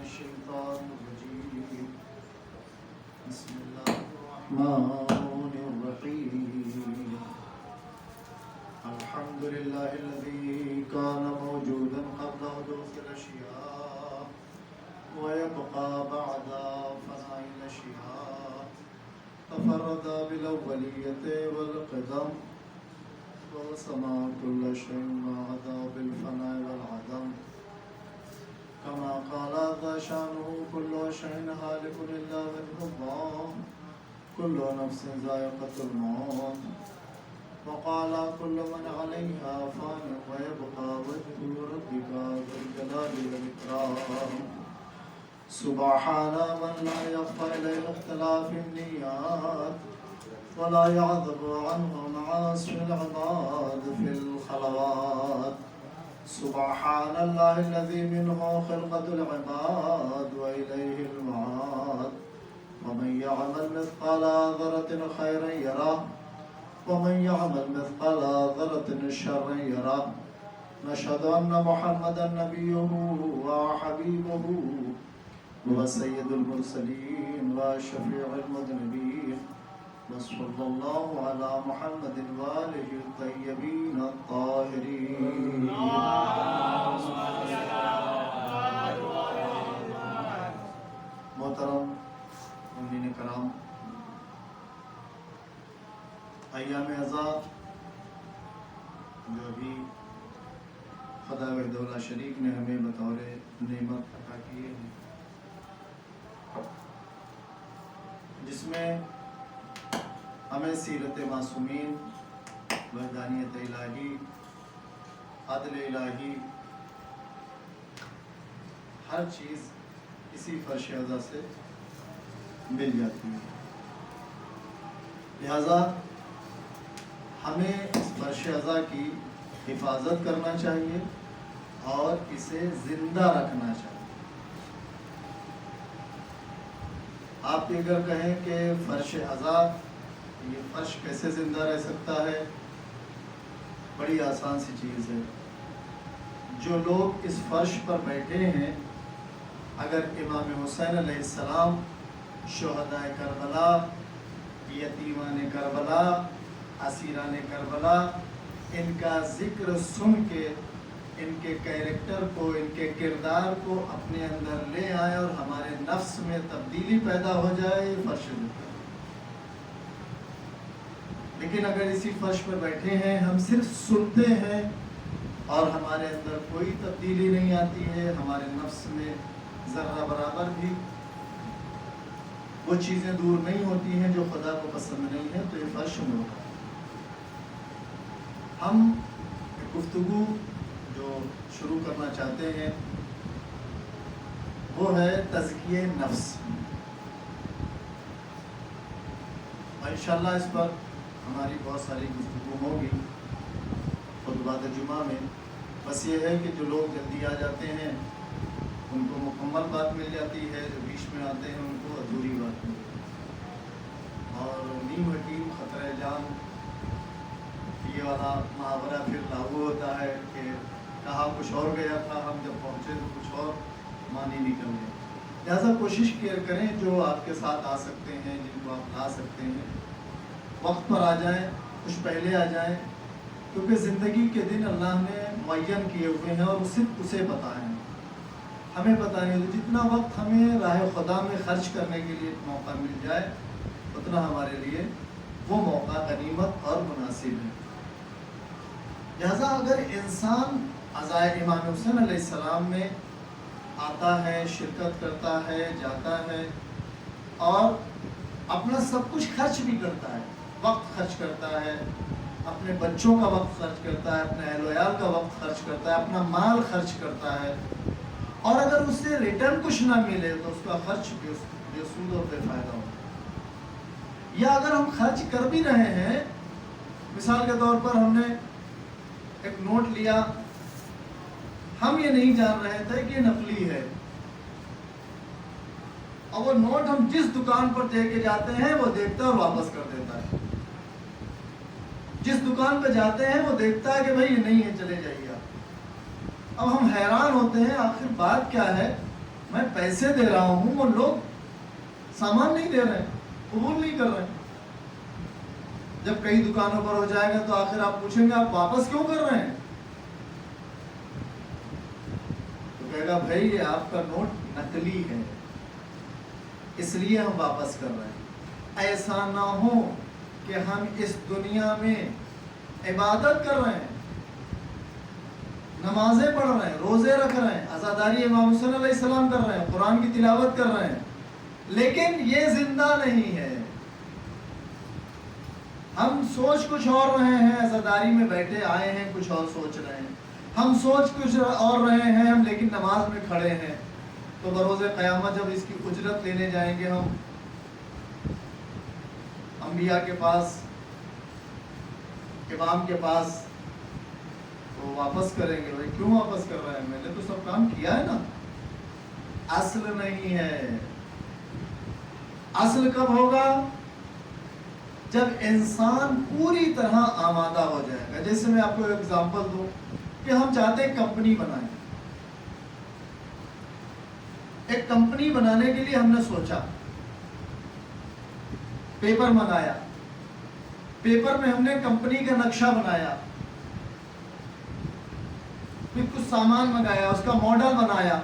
الشيطان الرجيم بسم الله الرحمن الرحيم الحمد لله الذي كان موجودا قبل حدوث الأشياء ويبقى بعد فناء الأشياء تفرد بالأولية والقدم وسمع كل شيء ما عدا بالفناء والعدم كما قال ذا شانه كل شيء هالك إلا وجه الله كل نفس ذائقة الموت وقال كل من عليها فان ويبقى وجه ربك ذو الجلال والإكرام سبحان من لا يخفى إليه اختلاف النيات ولا يعذب عنه معاصي العباد في الخلوات سبحان الله الذي منه خلقة العباد وإليه المعاد ومن يعمل مثقال ذرة خيرا يره ومن يعمل مثقال ذرة شرا يره نشهد أن محمدا نبيه وحبيبه وسيد المرسلين وشفيع المذنبين وصلى الله على محمد وآله الطيبين الطاهرين محترم مومنین کرام، ایام عزا جو ابھی خدا وحدہ لا شریک نے ہمیں بطور نعمت عطا کیے ہیں، جس میں ہمیں سیرت معصومین، وحدانیت الہی، عدل الہی، ہر چیز اسی فرش عزا سے مل جاتی ہے۔ لہذا ہمیں اس فرش عزا کی حفاظت کرنا چاہیے اور اسے زندہ رکھنا چاہیے۔ آپ اگر کہیں کہ فرش عزا، یہ فرش کیسے زندہ رہ سکتا ہے؟ بڑی آسان سی چیز ہے۔ جو لوگ اس فرش پر بیٹھے ہیں، اگر امام حسین علیہ السلام، شہدائے کربلا، یتیمان کربلا، اسیران کربلا، ان کا ذکر سن کے ان کے کیریکٹر کو، ان کے کردار کو اپنے اندر لے آئے اور ہمارے نفس میں تبدیلی پیدا ہو جائے، یہ فرش ہے۔ لیکن اگر اسی فرش پر بیٹھے ہیں، ہم صرف سنتے ہیں اور ہمارے اندر کوئی تبدیلی نہیں آتی ہے، ہمارے نفس میں ذرہ برابر بھی وہ چیزیں دور نہیں ہوتی ہیں جو خدا کو پسند نہیں ہے، تو یہ فرش میں ہوتا ہے۔ ہم ایک گفتگو جو شروع کرنا چاہتے ہیں وہ ہے تزکیہ نفس، اور انشاءاللہ اس پر ہماری بہت ساری گفتگو ہوگی خطبات جمعہ میں۔ بس یہ ہے کہ جو لوگ جلدی آ جاتے ہیں ان کو مکمل بات مل جاتی ہے، جو بیچ میں آتے ہیں ان کو ادھوری بات ملتی ہے۔ اور نیم حکیم خطرہ جان، یہ والا محاورہ پھر لاگو ہوتا ہے کہ کہا کچھ اور گیا تھا، ہم جب پہنچے تو کچھ اور معنی نکل گئے۔ لہٰذا کوشش کریں جو آپ کے ساتھ آ سکتے ہیں، جن کو آپ لا سکتے ہیں، وقت پر آ جائیں، کچھ پہلے آ جائیں، کیونکہ زندگی کے دن اللہ نے معین کیے ہوئے ہیں اور صرف اسے پتہ ہے، ہمیں پتہ نہیں ہوتا۔ جتنا وقت ہمیں راہ خدا میں خرچ کرنے کے لیے موقع مل جائے، اتنا ہمارے لیے وہ موقع غنیمت اور مناسب ہے۔ لہذا اگر انسان عزائے امام حسین علیہ السلام میں آتا ہے، شرکت کرتا ہے، جاتا ہے اور اپنا سب کچھ خرچ بھی کرتا ہے، وقت خرچ کرتا ہے، اپنے بچوں کا وقت خرچ کرتا ہے، اپنے اہل و عیال کا وقت خرچ کرتا ہے، اپنا مال خرچ کرتا ہے، اور اگر اس سے ریٹرن کچھ نہ ملے تو اس کا خرچ بے سود اور بے فائدہ ہوتا ہے۔ یا اگر ہم خرچ کر بھی رہے ہیں، مثال کے طور پر ہم نے ایک نوٹ لیا، ہم یہ نہیں جان رہے تھے کہ یہ نقلی ہے، اور وہ نوٹ ہم جس دکان پر دے کے جاتے ہیں وہ دیکھتا ہے اور واپس کر دیتا ہے۔ جس دکان پہ جاتے ہیں وہ دیکھتا ہے کہ بھائی یہ نہیں ہے، چلے جائیے آپ۔ اب ہم حیران ہوتے ہیں آخر بات کیا ہے میں پیسے دے رہا ہوں اور لوگ سامان نہیں دے رہے ہیں، قبول نہیں کر رہے ہیں. جب کئی دکانوں پر ہو جائے گا تو آخر آپ پوچھیں گے آپ واپس کیوں کر رہے ہیں؟ تو کہے گا بھائی یہ آپ کا نوٹ نقلی ہے، اس لیے ہم واپس کر رہے ہیں. ایسا نہ ہو کہ ہم اس دنیا میں عبادت کر رہے ہیں، نمازیں پڑھ رہے ہیں، روزے رکھ رہے ہیں، عزاداری امام حسین علیہ السلام کر رہے ہیں، قرآن کی تلاوت کر رہے ہیں، لیکن یہ زندہ نہیں ہے. ہم سوچ کچھ اور رہے ہیں، عزاداری میں بیٹھے آئے ہیں کچھ اور سوچ رہے ہیں، ہم سوچ کچھ اور رہے ہیں ہم، لیکن نماز میں کھڑے ہیں. تو بروز قیامت جب اس کی اجرت لینے جائیں گے ہم انبیاء کے پاس، امام کے پاس، تو واپس کریں گے. بھائی کیوں واپس کر رہے ہیں؟ میں نے تو سب کام کیا ہے نا. اصل نہیں ہے. اصل کب ہوگا؟ جب انسان پوری طرح آمادہ ہو جائے گا. جیسے میں آپ کو ایک ایگزامپل دوں کہ ہم چاہتے ہیں کمپنی بنائیں. ایک کمپنی بنانے کے لیے ہم نے سوچا، پیپر منگایا، پیپر میں ہم نے کمپنی کا نقشہ بنایا، پھر کچھ سامان منگایا، اس کا ماڈل بنایا.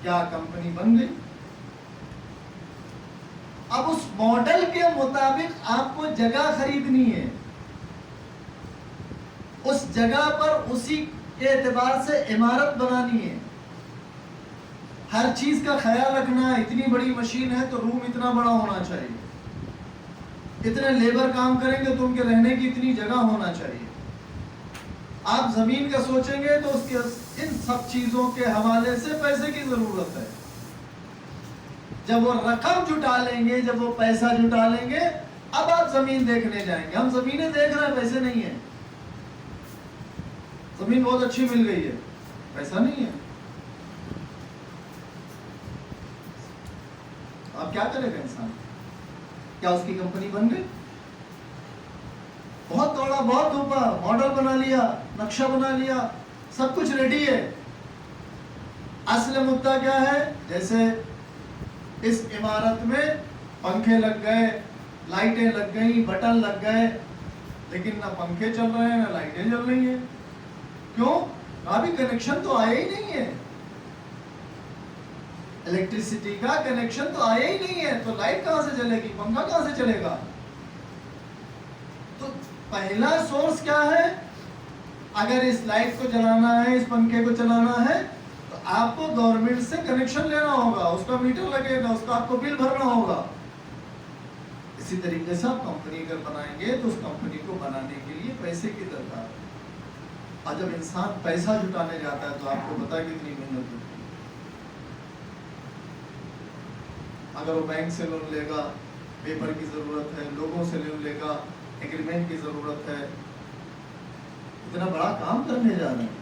کیا کمپنی بن گئی؟ اب اس ماڈل کے مطابق آپ کو جگہ خریدنی ہے، اس جگہ پر اسی کے اعتبار سے عمارت بنانی ہے، ہر چیز کا خیال رکھنا ہے. اتنی بڑی مشین ہے تو روم اتنا بڑا ہونا چاہیے، اتنے لیبر کام کریں گے تو ان کے رہنے کی اتنی جگہ ہونا چاہیے. آپ زمین کا سوچیں گے تو اس کے ان سب چیزوں کے حوالے سے پیسے کی ضرورت ہے. جب وہ رقم جٹا لیں گے، جب وہ پیسہ جٹا لیں گے، اب آپ زمین دیکھنے جائیں گے. ہم زمینیں دیکھ رہے ہیں، پیسے نہیں ہیں. زمین بہت اچھی مل گئی ہے، پیسہ نہیں ہے. اب کیا کرے گا انسان؟ کیا اس کی کمپنی بن گئی؟ بہت دوڑا، بہت دھوپا، ماڈل بنا لیا، نقشہ بنا لیا، سب کچھ ریڈی ہے. اصل مدعا کیا ہے؟ جیسے اس عمارت میں پنکھے لگ گئے، لائٹیں لگ گئیں، بٹن لگ گئے، لیکن نہ پنکھے چل رہے ہیں نہ لائٹیں چل رہی ہیں. کیوں؟ ابھی کنیکشن تو آیا ہی نہیں ہے، الیکٹریسٹی کا کنیکشن تو آیا ہی نہیں ہے. تو لائٹ کہاں سے چلے گی؟ پنکھا کہاں سے چلے گا؟ تو پہلا سورس کیا ہے؟ اگر اس لائٹ کو چلانا ہے، اس پنکھے کو چلانا ہے، تو آپ کو گورنمنٹ سے کنیکشن لینا ہوگا، اس کا میٹر لگے گا، اس کا آپ کو بل بھرنا ہوگا. اسی طریقے سے آپ کمپنی اگر بنائیں گے تو اس کمپنی کو بنانے کے لیے پیسے کی درکار ہے. اور جب انسان پیسہ جٹانے جاتا ہے تو آپ کو پتا ہے کتنی محنت ہوتی ہے. اگر وہ بینک سے لون لے گا، پیپر کی ضرورت ہے، لوگوں سے لون لے گا، ایگریمنٹ کی ضرورت ہے. اتنا بڑا کام کرنے جا رہے ہیں،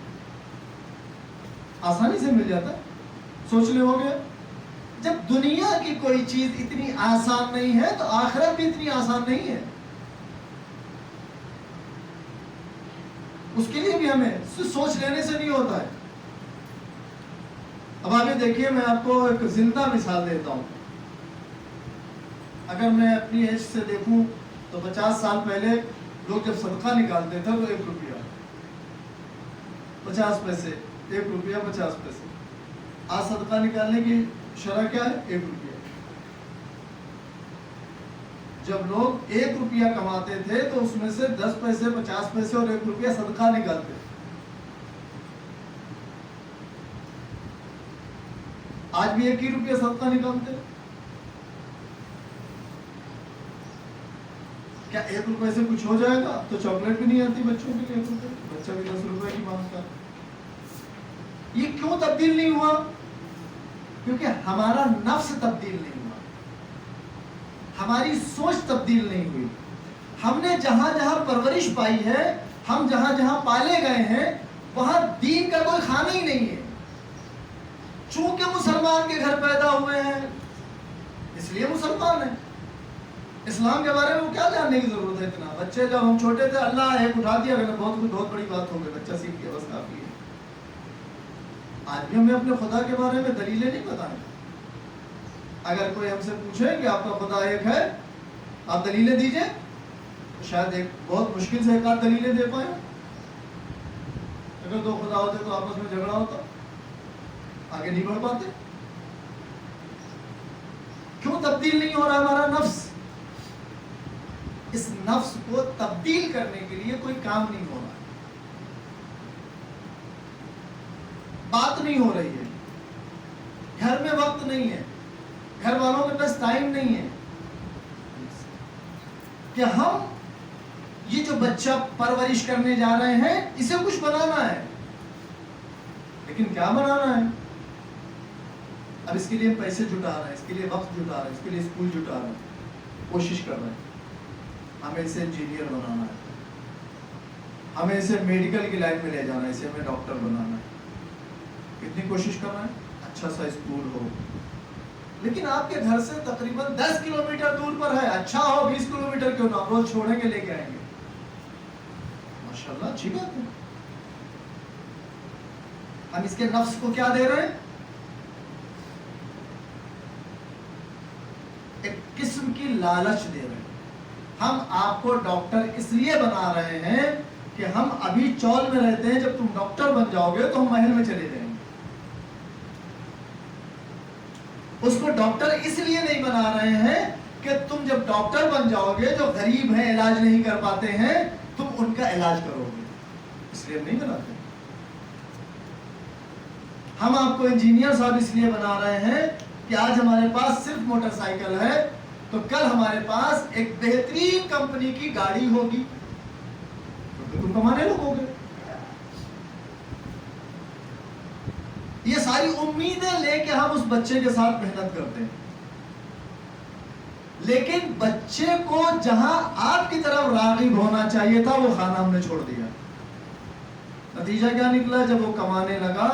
آسانی سے مل جاتا ہے. سوچ لے ہو گیا. جب دنیا کی کوئی چیز اتنی آسان نہیں ہے تو آخرت بھی اتنی آسان نہیں ہے. اس کے لیے بھی ہمیں سوچ لینے سے نہیں ہوتا ہے. اب آگے دیکھیے، میں آپ کو ایک زندہ مثال دیتا ہوں. اگر میں اپنی ایج سے دیکھوں تو 50 سال پہلے لوگ جب صدقہ نکالتے تھے تو 1 روپیہ 50 پیسے، 1 روپیہ 50 پیسے. آج صدقہ نکالنے کی شرح کیا ہے؟ 1 روپیہ. جب لوگ 1 روپیہ کماتے تھے تو اس میں سے 10 پیسے، 50 پیسے اور 1 روپیہ صدقہ نکالتے. آج بھی 1 ہی روپیہ صدقہ نکالتے. کیا 1 روپے سے کچھ ہو جائے گا؟ تو چاکلیٹ بھی نہیں آتی بچوں کے لیے. 1 روپے بچہ بھی 10 روپے کی مانگتا ہے. یہ کیوں تبدیل نہیں ہوا؟ کیونکہ ہمارا نفس تبدیل نہیں ہوا، ہماری سوچ تبدیل نہیں ہوئی. ہم نے جہاں جہاں پرورش پائی ہے، ہم جہاں جہاں پالے گئے ہیں، وہاں دین کا کوئی خانہ ہی نہیں ہے. چونکہ مسلمان کے گھر پیدا ہوئے ہیں اس لیے مسلمان ہیں. اسلام کے بارے میں وہ کیا جاننے کی ضرورت ہے اتنا؟ بچے جب ہم چھوٹے تھے، اللہ ایک اٹھا دیا، بہت بڑی بات ہو گئی، بچہ سیکھ گیا، بس کافی ہے. آج بھی ہمیں اپنے خدا کے بارے میں دلیلیں نہیں بتائیں. اگر کوئی ہم سے پوچھے کہ آپ کا خدا ایک ہے، آپ دلیلیں دیجئے، تو شاید ایک بہت مشکل سے ایک آدھ دلیلیں دے پائیں. اگر دو خدا ہوتے تو آپس میں جھگڑا ہوتا، آگے نہیں بڑھ پاتے. کیوں تبدیل نہیں ہو رہا ہمارا نفس؟ اس نفس کو تبدیل کرنے کے لیے کوئی کام نہیں ہو رہا، بات نہیں ہو رہی ہے، گھر میں وقت نہیں ہے، گھر والوں کے پاس ٹائم نہیں ہے کہ ہم یہ جو بچہ پرورش کرنے جا رہے ہیں اسے کچھ بنانا ہے. لیکن کیا بنانا ہے؟ اب اس کے لیے پیسے جٹا رہے ہیں، اس کے لیے وقت جٹا رہے ہیں، اس کے لیے اسکول جٹا رہے ہیں، کوشش کر رہے ہیں ہمیں اسے انجینئر بنانا ہے، ہمیں اسے میڈیکل کی لائن میں لے جانا ہے، اسے ہمیں ڈاکٹر بنانا ہے. کتنی کوشش کر رہے ہیں اچھا سا اسکول ہو، لیکن آپ کے گھر سے تقریباً 10 کلومیٹر دور پر ہے. اچھا ہو 20 کلومیٹر کیوں نہ، روز چھوڑیں گے لے کے آئیں گے، ماشاءاللہ اچھی بات ہے. ہم اس کے نفس کو کیا دے رہے ہیں؟ ایک قسم کی لالچ دے رہے ہیں. ہم آپ کو ڈاکٹر اس لیے بنا رہے ہیں کہ ہم ابھی چول میں رہتے ہیں، جب تم ڈاکٹر بن جاؤ گے تو ہم محل میں چلے جائیں گے. اس کو ڈاکٹر اس لیے نہیں بنا رہے ہیں کہ تم جب ڈاکٹر بن جاؤ گے، جو غریب ہیں علاج نہیں کر پاتے ہیں، تم ان کا علاج کرو گے، اس لیے ہم نہیں بناتے. ہم آپ کو انجینئر صاحب اس لیے بنا رہے ہیں کہ آج ہمارے پاس صرف موٹر سائیکل ہے تو کل ہمارے پاس ایک بہترین کمپنی کی گاڑی ہوگی، تو تم کمانے لوگ ہوگے. یہ ساری امیدیں لے کے ہم اس بچے کے ساتھ محنت کرتے ہیں، لیکن بچے کو جہاں آپ کی طرف راغب ہونا چاہیے تھا وہ خانہ ہم نے چھوڑ دیا. نتیجہ کیا نکلا؟ جب وہ کمانے لگا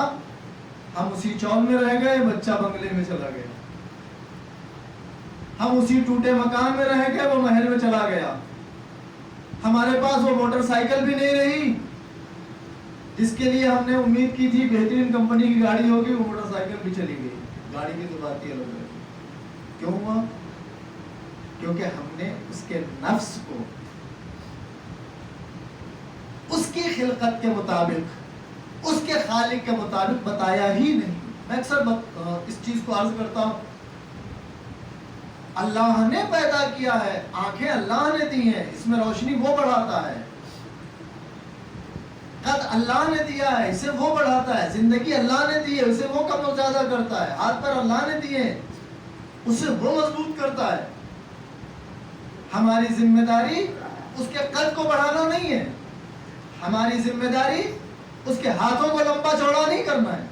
ہم اسی چول میں رہ گئے، بچہ بنگلے میں چلا گیا. ہم اسی ٹوٹے مکان میں رہ گئے، وہ محل میں چلا گیا. ہمارے پاس وہ موٹر سائیکل بھی نہیں رہی جس کے لیے ہم نے امید کی تھی بہترین کمپنی کی گاڑی ہوگی، وہ موٹر سائیکل بھی چلی گئی. گاڑی کی تو بات ہی الگ ہے. کیوں ہوا؟ کیونکہ ہم نے اس کے نفس کو اس کی خلقت کے مطابق، اس کے خالق کے مطابق بتایا ہی نہیں. میں اکثر اس چیز کو عرض کرتا ہوں، اللہ نے پیدا کیا ہے، آنکھیں اللہ نے دی ہیں، اس میں روشنی وہ بڑھاتا ہے. قد اللہ نے دیا ہے، اسے وہ بڑھاتا ہے. زندگی اللہ نے دی ہے، اسے وہ کم و زیادہ کرتا ہے. ہاتھ پر اللہ نے دیے، اسے وہ مضبوط کرتا ہے. ہماری ذمہ داری اس کے قد کو بڑھانا نہیں ہے، ہماری ذمہ داری اس کے ہاتھوں کو لمبا چوڑا نہیں کرنا ہے،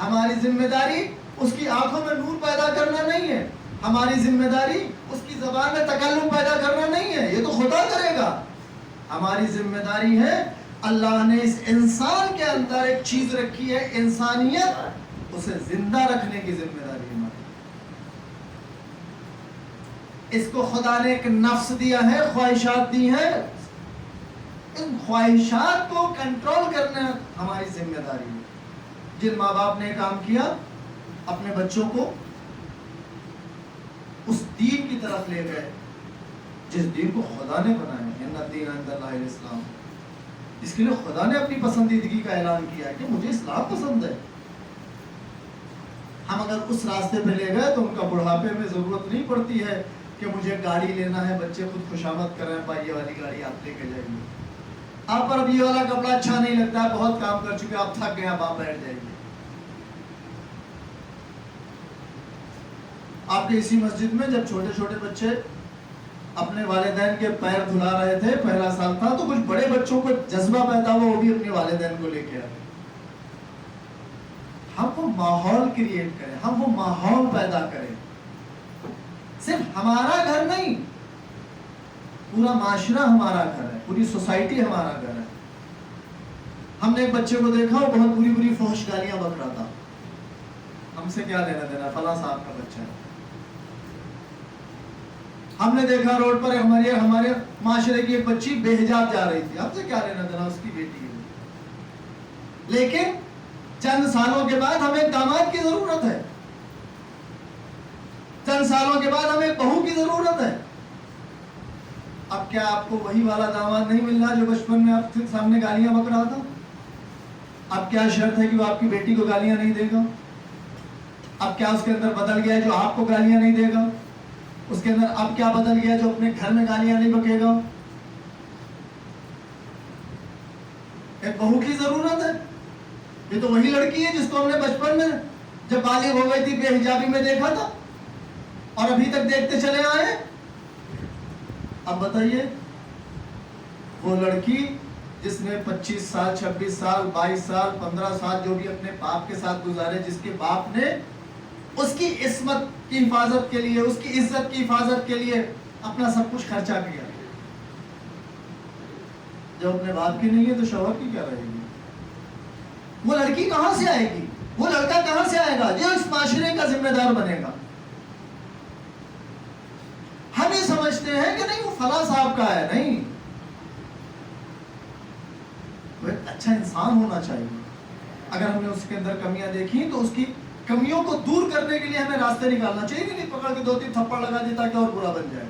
ہماری ذمہ داری اس کی آنکھوں میں نور پیدا کرنا نہیں ہے، ہماری ذمہ داری اس کی زبان میں تکلم پیدا کرنا نہیں ہے، یہ تو خدا کرے گا. ہماری ذمہ داری ہے اللہ نے اس انسان کے اندر ایک چیز رکھی ہے، انسانیت، اسے زندہ رکھنے کی ذمہ داری ہے ہماری. اس کو خدا نے ایک نفس دیا ہے، خواہشات دی ہیں، ان خواہشات کو کنٹرول کرنا ہماری ذمہ داری ہے. جن ماں باپ نے کام کیا، اپنے بچوں کو اس دین کی طرف لے گئے جس دین کو خدا نے بنایا ہے، ان الدین عند اللہ الاسلام. اس کے لیے خدا نے اپنی پسندیدگی کا اعلان کیا ہے کہ مجھے اسلام پسند ہے. ہم اگر اس راستے پہ لے گئے تو ان کا بڑھاپے میں ضرورت نہیں پڑتی ہے کہ مجھے گاڑی لینا ہے، بچے خود خوشامد کریں، بھائی یہ والی گاڑی آپ لے کے جائیے، آپ پر اب یہ والا کپڑا اچھا نہیں لگتا ہے، بہت کام کر چکے، آپ تھک گئے، آپ بیٹھ جائیے. آپ کے اسی مسجد میں جب چھوٹے چھوٹے بچے اپنے والدین کے پیر دھلا رہے تھے، پہلا سال تھا، تو کچھ بڑے بچوں کو جذبہ پیدا ہوا، وہ بھی اپنے والدین کو لے کے آئے. ہم وہ ماحول کریٹ کریں، ہم وہ ماحول پیدا کریں. صرف ہمارا گھر نہیں، پورا معاشرہ ہمارا گھر ہے، پوری سوسائٹی ہمارا گھر ہے. ہم نے ایک بچے کو دیکھا، وہ بہت بری بری فحش گالیاں بک رہا تھا. ہم سے کیا لینا دینا، فلاں صاحب کا بچہ ہے. ہم نے دیکھا روڈ پر ہمارے معاشرے کی ایک بچی بے حجاب جا رہی تھی، ہم سے کیا لینا دینا، اس کی بیٹی ہے. لیکن چند سالوں کے بعد ہمیں ایک داماد کی ضرورت ہے، چند سالوں کے بعد ہمیں ایک بہو کی ضرورت ہے۔ اب کیا آپ کو وہی والا داماد نہیں مل رہا جو بچپن میں آپ کے سامنے گالیاں بک رہا تھا؟ اب کیا شرط ہے کہ وہ آپ کی بیٹی کو گالیاں نہیں دے گا؟ اب کیا اس کے اندر بدل گیا جو آپ کو گالیاں نہیں دے گا؟ اس کے اندر اب کیا بدل گیا جو اپنے گھر میں گالیاں نہیں بکے گا؟ ایک بہو کی ضرورت ہے۔ یہ تو وہی لڑکی ہے جس کو ہم نے بچپن میں جب بالغ ہو گئی تھی بے حجابی میں دیکھا تھا اور ابھی تک دیکھتے چلے آئے ہیں۔ اب بتائیے، وہ لڑکی جس نے 25 سال 26 سال 22 سال 15 سال جو بھی اپنے باپ کے ساتھ گزارے، جس کے باپ نے اس کی عصمت کی حفاظت کے لیے، اس کی عزت کی حفاظت کے لیے اپنا سب کچھ خرچہ کیا، جب اپنے باپ کی نہیں ہے تو شوہر کی کیا رہے گی؟ وہ لڑکی کہاں سے آئے گی؟ وہ لڑکا کہاں سے آئے گا جو اس معاشرے کا ذمہ دار بنے گا؟ ہم یہ سمجھتے ہیں کہ نہیں وہ فلاں صاحب کا ہے، نہیں، وہ ایک اچھا انسان ہونا چاہیے۔ اگر ہم نے اس کے اندر کمیاں دیکھی تو اس کی کمیوں کو دور کرنے کے لیے ہمیں راستے نکالنا چاہیے، کہ نہیں پکڑ کے 2-3 تھپڑ لگا دیتا کہ اور برا بن جائے۔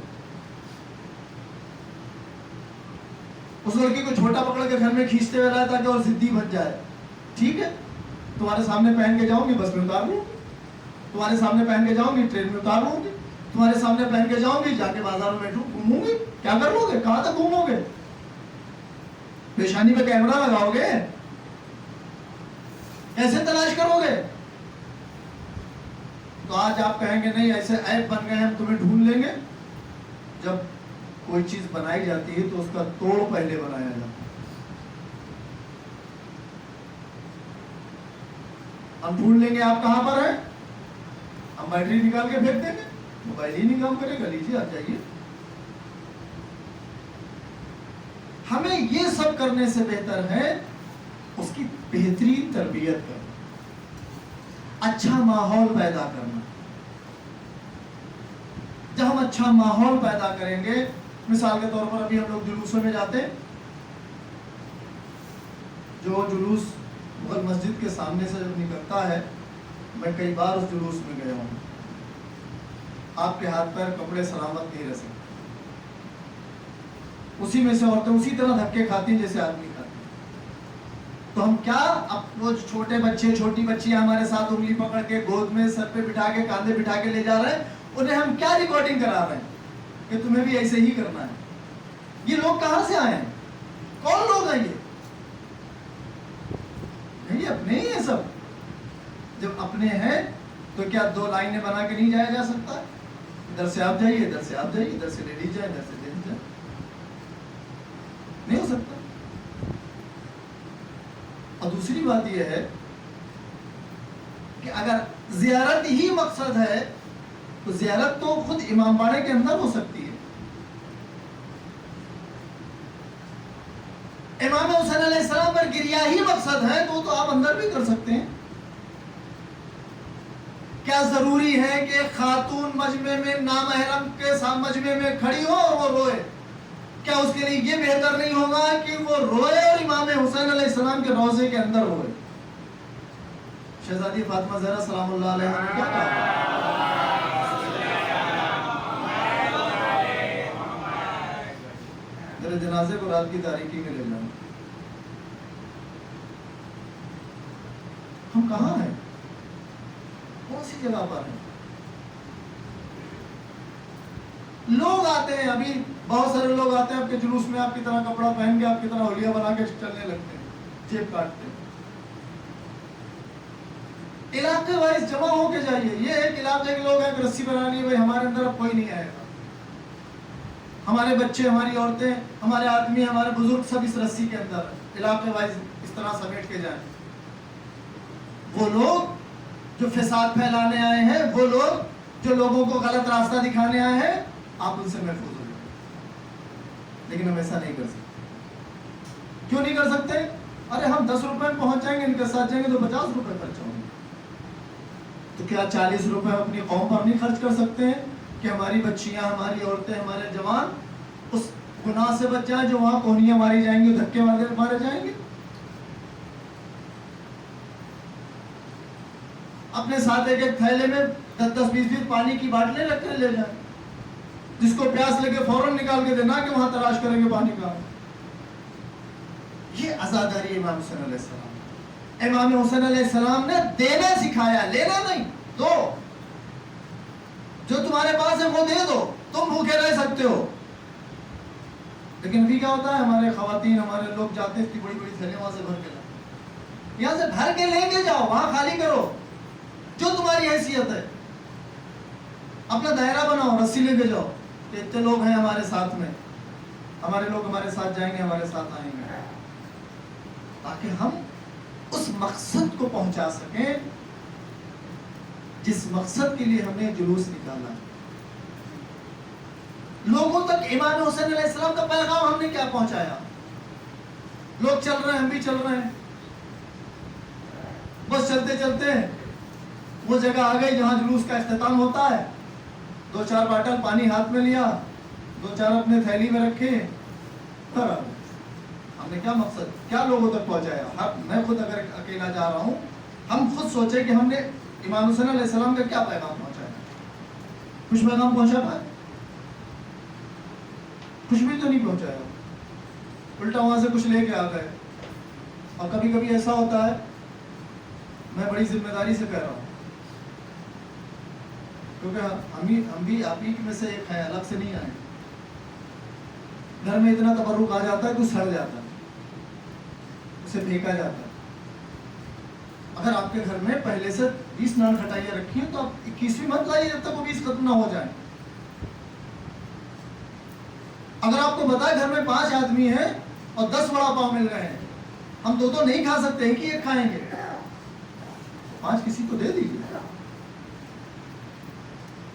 اس لڑکی کو چھوٹا پکڑ کے گھر میں کھینچتے ہوئے رہتا کہ اور ضدی بن جائے۔ ٹھیک ہے، تمہارے سامنے پہن کے جاؤں گی، بس میں اتار لوں گی، تمہارے سامنے پہن کے جاؤں گی، ٹرین میں اتار لوں گی، تمہارے سامنے پہن کے جاؤں گی، جا کے بازاروں میں گھوموں گی۔ کیا کر لو گے؟ کہاں تک گھومو گے؟ پیشانی پہ کیمرہ لگاؤ گے؟ کیسے تلاش کرو گے؟ تو آج آپ کہیں گے نہیں ایسے ایپ بن گئے ہم تمہیں ڈھونڈ لیں گے۔ جب کوئی چیز بنائی جاتی ہے تو اس کا توڑ پہلے بنایا جاتا ہے۔ ہم ڈھونڈ لیں گے آپ کہاں پر ہیں، ہم بیٹری نکال کے پھینک دیں گے، موبائل ہی نہیں کام کرے گا، لیجیے آپ جائیے۔ ہمیں یہ سب کرنے سے بہتر ہے اس کی بہترین تربیت کرنا، اچھا ماحول پیدا کرنا۔ جب ہم اچھا ماحول پیدا کریں گے، مثال کے طور پر ابھی ہم لوگ جلوسوں میں جاتے ہیں، جو جلوس مغل مسجد کے سامنے سے جب نکلتا ہے، میں کئی بار اس جلوس میں گیا ہوں، آپ کے ہاتھ پیر کپڑے سلامت نہیں رہ سکتے، اسی میں سے عورتیں اسی طرح دھکے کھاتی ہیں جیسے آدمی کھاتے ہیں۔ تو ہم کیا اب وہ چھوٹے بچے چھوٹی بچیاں ہمارے ساتھ انگلی پکڑ کے گود میں سر پہ بٹھا کے کاندھے بٹھا کے لے جا رہے ہیں، انہیں ہم کیا ریکارڈنگ کرا رہے ہیں کہ تمہیں بھی ایسے ہی کرنا ہے؟ یہ لوگ کہاں سے آئے ہیں؟ کون لوگ ہیں یہ؟ نہیں اپنے ہی ہیں سب۔ جب اپنے ہیں تو کیا 2 لائنیں بنا کے نہیں جایا جا سکتا؟ ادھر سے آپ جائیے، ادھر سے آپ جائیے، ادھر سے لیڈیز جائے، ادھر سے جینٹس جائے، نہیں ہو سکتا۔ اور دوسری بات یہ ہے کہ اگر زیارت ہی مقصد ہے تو زیارت تو خود امام باڑے کے اندر ہو سکتی ہے۔ امام حسین علیہ السلام پر گریا ہی مقصد ہے تو آپ اندر بھی کر سکتے ہیں۔ کیا ضروری ہے کہ خاتون مجمع میں نامحرم کے ساتھ مجمع میں کھڑی ہو اور وہ روئے؟ کیا اس کے لیے یہ بہتر نہیں ہوگا کہ وہ روئے اور امام حسین علیہ السلام کے روضے کے اندر روئے؟ شہزادی فاطمہ زہرا سلام اللہ علیہا نے کیا کہا؟ میرے جنازے کو رات کی تاریکی میں لے جانا۔ ہم کہاں ہیں؟ کون سی جگہ پر ہیں؟ لوگ آتے ہیں، ابھی بہت سارے لوگ آتے ہیں آپ کے جلوس میں، آپ کی طرح کپڑا پہن کے، آپ کی طرح ہولیاں بنا کے چلنے لگتے ہیں، جیب کاٹتے ہیں۔ علاقے وائز جمع ہو کے جائیے۔ یہ ایک علاقے کے لوگ ہیں کہ رسی بنانی ہے، بھائی ہمارے اندر اب کوئی نہیں آئے گا، ہمارے بچے، ہماری عورتیں، ہمارے آدمی، ہمارے بزرگ سب اس رسی کے اندر ہیں، علاقے وائز اس طرح سمیٹ کے جائیں۔ وہ لوگ جو فساد پھیلانے آئے ہیں، وہ لوگ جو لوگوں کو غلط راستہ دکھانے آئے ہیں، آپ ان سے محفوظ ہو جائیں۔ لیکن ہم ایسا نہیں کر سکتے۔ کیوں نہیں کر سکتے؟ ارے ہم 10 روپے میں پہنچ جائیں گے، ان کے ساتھ جائیں گے تو 50 روپے خرچ ہوں گے، تو کیا 40 روپے اپنی قوم پر نہیں خرچ کر سکتے ہیں کہ ہماری بچیاں، ہماری عورتیں، ہمارے جوان اس گناہ سے بچ جائیں جو وہاں کونیاں ماری جائیں گی، دھکے مارے جائیں گے؟ اپنے ساتھ ایک ایک تھیلے میں 10-20 پانی کی باٹلیں رکھ کر لے جائیں. جس کو پیاس لگے فوراً نکال کے دینا کہ وہاں تلاش کریں گے پانی کا. یہ عزاداری امام حسین علیہ السلام. امام حسین علیہ السلام نے دینا سکھایا، لینا نہیں. دو، جو تمہارے پاس ہے وہ دے دو، تم بھوکے رہ سکتے ہو. لیکن ابھی کیا ہوتا ہے، ہمارے خواتین، ہمارے لوگ جاتے ہیں اتنی بڑی بڑی تھیلیاں وہاں سے بھر کے لاتے، یہاں سے بھر کے لے کے جاؤ، وہاں خالی کرو جو تمہاری حیثیت ہے. اپنا دائرہ بناؤ، رسی لے کے جاؤ کہ اتنے لوگ ہیں ہمارے ساتھ میں، ہمارے لوگ ہمارے ساتھ جائیں گے، ہمارے ساتھ آئیں گے، تاکہ ہم اس مقصد کو پہنچا سکیں جس مقصد کے لیے ہم نے جلوس نکالا. لوگوں تک امام حسین علیہ السلام کا پیغام ہم نے کیا پہنچایا؟ لوگ چل رہے ہیں، ہم بھی چل رہے ہیں. بس چلتے چلتے وہ جگہ آ گئی جہاں جلوس کا اختتام ہوتا ہے. 2-4 باٹل پانی ہاتھ میں لیا، 2-4 اپنے تھیلی میں رکھے، ہم نے کیا مقصد، کیا لوگوں تک پہنچایا؟ میں خود اگر اکیلا جا رہا ہوں، ہم خود سوچیں کہ ہم نے امام حسین علیہ السلام کا کیا پیغام پہنچایا. کچھ پیغام پہنچا پائے؟ کچھ بھی تو نہیں پہنچایا. الٹا وہاں سے کچھ لے کے آ گئے. اور کبھی کبھی ایسا ہوتا ہے، میں بڑی ذمہ داری سے کہہ رہا ہوں، کیونکہ ہم بھی آپ ہی میں سے ایک ہے، الگ سے نہیں آئے. گھر میں اتنا تبرک آ جاتا ہے کہ سڑ جاتا ہے، اسے پھینکا جاتا ہے. اگر آپ کے گھر میں پہلے سے 20 نان کھٹائیاں رکھی ہیں تو آپ 21ویں مت لائیے جب تک وہ 20 ختم نہ ہو جائیں. اگر آپ کو بتا گھر میں 5 آدمی ہیں اور 10 وڑا پاؤ مل رہے ہیں، ہم 2 نہیں کھا سکتے ہیں کہ ایک کھائیں گے، 5 کسی کو دے دیجیے.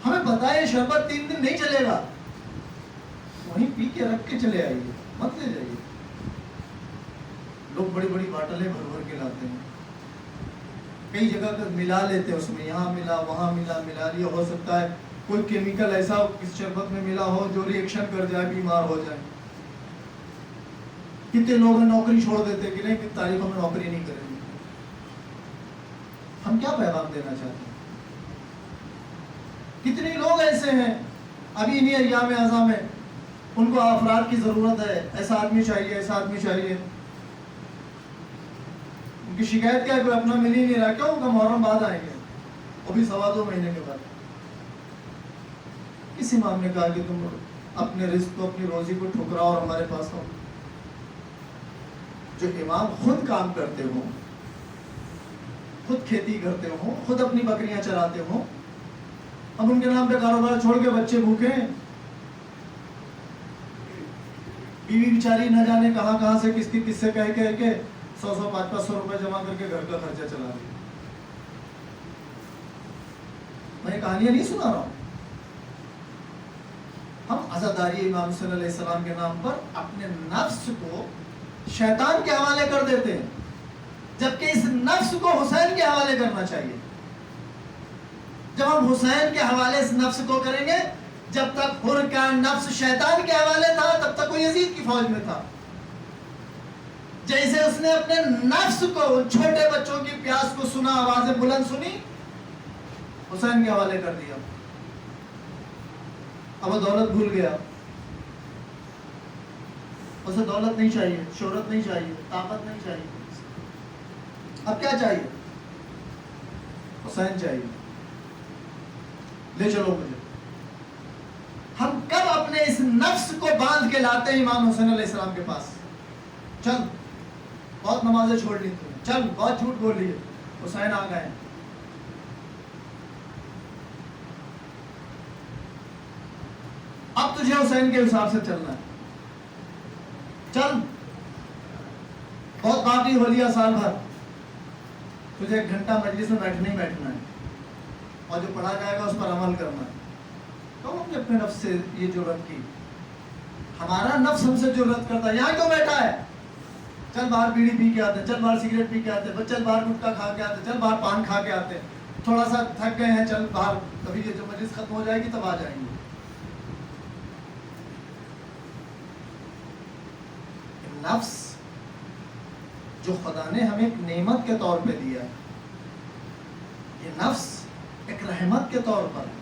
ہمیں پتا ہے شربت 3 دن نہیں چلے گا، وہیں پی کے رکھ کے چلے آئیے، مت لے جائیے. لوگ بڑی بڑی باٹلیں بھر بھر کے لاتے ہیں، کئی جگہ ملا لیتے ہیں، اس میں یہاں ملا وہاں ملا لیا. ہو سکتا ہے کوئی کیمیکل ایسا اس شربت میں ملا ہو جو ری ایکشن کر جائے، بیمار ہو جائے. کتنے لوگ نوکری چھوڑ دیتے کہ نہیں، کتنی تاریخوں میں نوکری نہیں کریں گے. ہم کیا پیغام دینا چاہتے ہیں؟ کتنے لوگ ایسے ہیں ابھی انہیں ایام اعظم میں ان کو افراد کی ضرورت ہے، ایسا آدمی چاہیے، ایسا آدمی چاہیے. ان کی شکایت کیا ہے؟ کوئی اپنا مل ہی نہیں رہا. کیوں؟ ان کا محرم بعد آئیں گے، وہ بھی 2.25 مہینے کے بعد. کس امام نے کہا کہ تم اپنے رزق کو، اپنی روزی کو ٹھکراؤ اور ہمارے پاس ہو؟ جو امام خود کام کرتے ہوں، خود کھیتی کرتے ہوں، خود اپنی بکریاں چراتے ہوں، اب ان کے نام پہ کاروبار چھوڑ کے بچے بھوکے ہیں، بیوی بیچاری نہ جانے کہاں کہاں سے کس کی کس سے کہہ کے 100-500 روپے جمع کر کے گھر کا خرچہ چلا رہی. میں کہانیاں نہیں سنا رہا ہوں. ہم عزاداری امام حسین علیہ السلام کے نام پر اپنے نفس کو شیطان کے حوالے کر دیتے ہیں، جبکہ اس نفس کو حسین کے حوالے کرنا چاہیے. جب ہم حسین کے حوالے اس نفس کو کریں گے، جب تک حر کا نفس شیطان کے حوالے تھا تب تک وہ یزید کی فوج میں تھا. جیسے اس نے اپنے نفس کو، چھوٹے بچوں کی پیاس کو سنا، آوازیں بلند سنی، حسین کے حوالے کر دیا. اب وہ دولت بھول گیا، اسے دولت نہیں چاہیے، شہرت نہیں چاہیے، طاقت نہیں چاہیے. اب کیا چاہیے؟ حسین چاہیے. لے چلو مجھے. ہم کب اپنے اس نفس کو باندھ کے لاتے ہیں امام حسین علیہ السلام کے پاس؟ چل بہت نمازیں چھوڑ لی تھی، چل بہت جھوٹ بول لیے، حسین آ گئے. اب تجھے حسین کے حساب سے چلنا ہے. چل بہت باقی ہو لیا سال بھر، تجھے 1 گھنٹہ مجلس میں بیٹھنا ہی بیٹھنا ہے، اور جو پڑھا جائے گا اس پر عمل کرنا ہے. تو ہم نے اپنے نفس سے یہ جرأت کی. ہمارا نفس ہم سے جرأت کرتا ہے، یہاں کیوں بیٹھا ہے؟ چل باہر بیڑی پی کے آتے، چل باہر سگریٹ پی کے آتے، چل باہر گٹکا کھا کے آتے، چل باہر پان کھا کے آتے، تھوڑا سا تھک گئے ہیں، چل باہر، کبھی یہ جو مجلس ختم ہو جائے گی تب آ جائیں گے. نفس جو خدا نے ہمیں ایک نعمت کے طور پہ دیا ہے، یہ نفس ایک رحمت کے طور پر ہے.